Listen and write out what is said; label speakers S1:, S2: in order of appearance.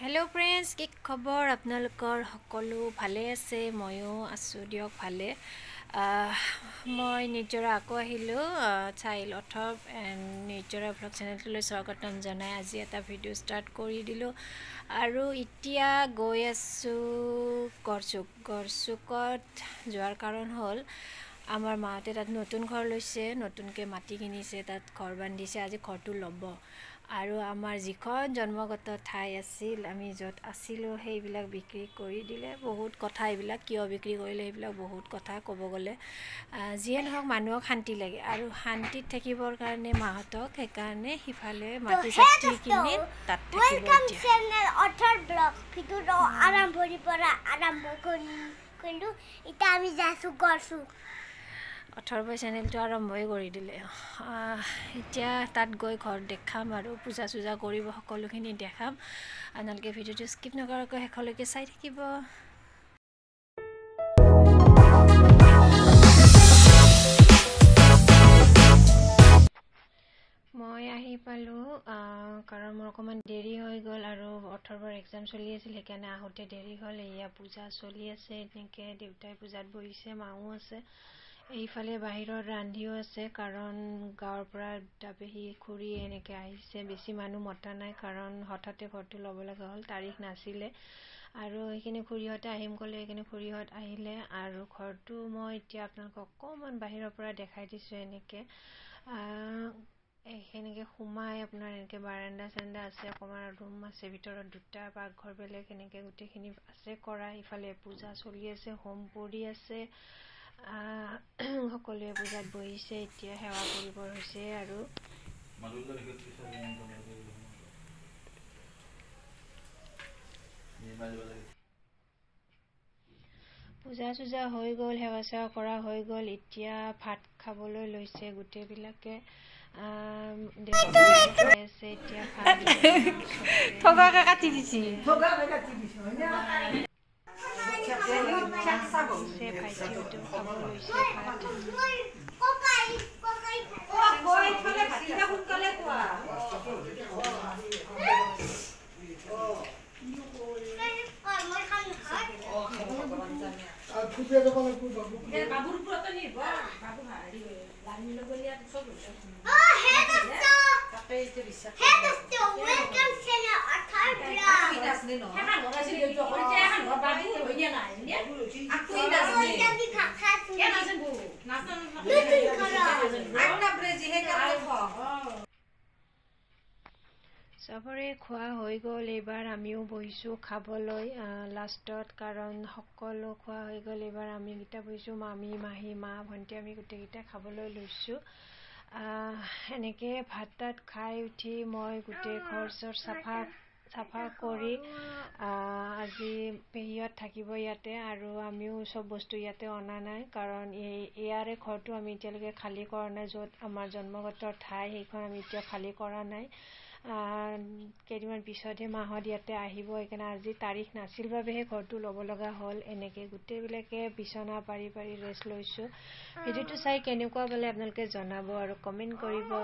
S1: hello friends की खबर आपनालोकर सकलो भाले आछे मयो आछो दियक भाले मैं निजरा आको आहिलो चाइल्ड अथर एंड निजरा ब्लॉग चैनेलटोলৈ स्वागतम जनाय আজি এটা ভিডিও স্টার্ট কৰি দিলো আৰু ইতিয়া গৈ আছো গৰচুকত যোৱাৰ কাৰণ হল আমাৰ মাতে তাত নতুন ঘৰ লৈছে নতুনকে মাটি কিনিছে তাত ঘৰ বান্ধিছে আজি ঘৰটো লব আৰু আমাৰ যিখন জন্মগত ঠাই আছিল আমি যত আছিল সেইবিলাক বিক্ৰী কৰি দিলে বহুত কথা এইবিলাক কিয় বিক্ৰী কৰিলে এইবিলাক বহুত কথা ক'ব গলে যিয়ে নহওক মানুহক শান্তি লাগে আৰু শান্তিত থাকিবৰ কাৰণে মাহতক সেইকাৰণে হিফালে মাটি চাটি কিনি তাত থাকিব
S2: welcome channel author blog video আৰম্ভণি পৰা আৰম্ভ কৰিলো এটা আমি যাইছো গৰচুক
S1: अठर चैनल तो आरम्भई कर दिले इतना तक गई घर देखाम और पूजा चूजा कर सकलोखिनि देखाम आपनालोके भिडिओ स्किप नकराকৈ शेषলৈকে চাই থাকিব মই আহি পালো কাৰণ মোৰ অকমান দেৰি হৈ গল আৰু 18 এক্সাম চলি আছিল সেইকাৰণে আহোতে দেৰি হল এয়া পূজা চলি আছে এনেকে দেউতাই পূজাত বহিছে মাও আছে এইফালে বাহিৰৰ ৰান্ধিও আছে কাৰণ গাঁৱৰ পৰা দাবেহি খুৰি এনেকে আহিছে বেছি মানুহ মতা নাই কাৰণ হঠাতে ঘৰটো লব লগা হল তাৰিখ নাছিলে আৰু এইখিনি খুৰিহতে আহিম কলে এইখিনি খুৰিহত আহিলে আৰু ঘৰটো মই এতিয়া আপোনালোকক অকমান বাহিৰৰ পৰা দেখাই দিছো এনেকে এইখিনিকে সোমাই আপোনাৰ এনেকে বাৰান্দা চান্দা আছে অকমান ৰুম আছে ভিতৰত দুটা পাকঘৰ বেলেগ এনেকে গোটেইখিনি আছে কৰা ইফালে পূজা চলি আছে হোম পৰি আছে সকলোৱে পূজাত বহিছে এতিয়া সেৱা কৰিব হৈছে আৰু পূজা চূজা হৈ গল সেৱা সেৱা কৰা হৈ গল এতিয়া ভাত খাবলৈ লৈছে গোটেইবিলাকে আছে এতিয়া
S3: থগাকে কাটি দিছি
S1: से भाइटियों खाब লৈছে ভাত
S3: বাবুৰ ওপৰত নিৰ্ভৰ বাবু হাৰি লানি লগলিয়া চব তাতে এইটো বিশ্বাস
S2: ওয়েলকাম চ্যানেল অথৰ ব্লগ
S3: হেনা নৰাছিল এইটো হ'ল যে এখন ঘৰ বাবু হৈ দিয়া নাই নে আকু নাচনে
S2: আমি খাখাছো
S3: কে নাচন বু নাচন আগনা ব্রেজি হে কালে খ
S1: सबरे খোৱা হৈ গল এবাৰ আমিও বহিছো খাবলৈ লাষ্টত কাৰণ সকলো খোৱা হৈ গল এবাৰ আমি গিটা বহিছো মামি মাহি মা ভন্টি আমি গুটেকিটা খাবলৈ লৈছো এনেকে ভাত তাত খাই উঠি মই গুটে ঘৰ চৰ সাফা কৰি আজি পেহিয়ত থাকিব ইয়াতে আৰু আমিও সব বস্তু ইয়াতে অনা নাই কাৰণ ইয়াৰে ঘৰটো আমি এতিয়ালৈকে খালি কৰা নাই যত আমাৰ জন্মগত ঠাই সেইখন আমি এতিয়া খালি কৰা নাই কেইদিনমান পিছতহে মাহত ইয়াতে আহিব এইকাৰণে আজি তাৰিখ নাছিল বাবেহে ঘৰটো ল'ব লগা হ'ল এনেকে গোটেইবিলাকে বিছনা পাৰি ৰেষ্ট লৈছো ভিডিঅ'টো চাই কেনেকুৱা পালে আপোনালোকে জনাব আৰু কমেন্ট কৰিব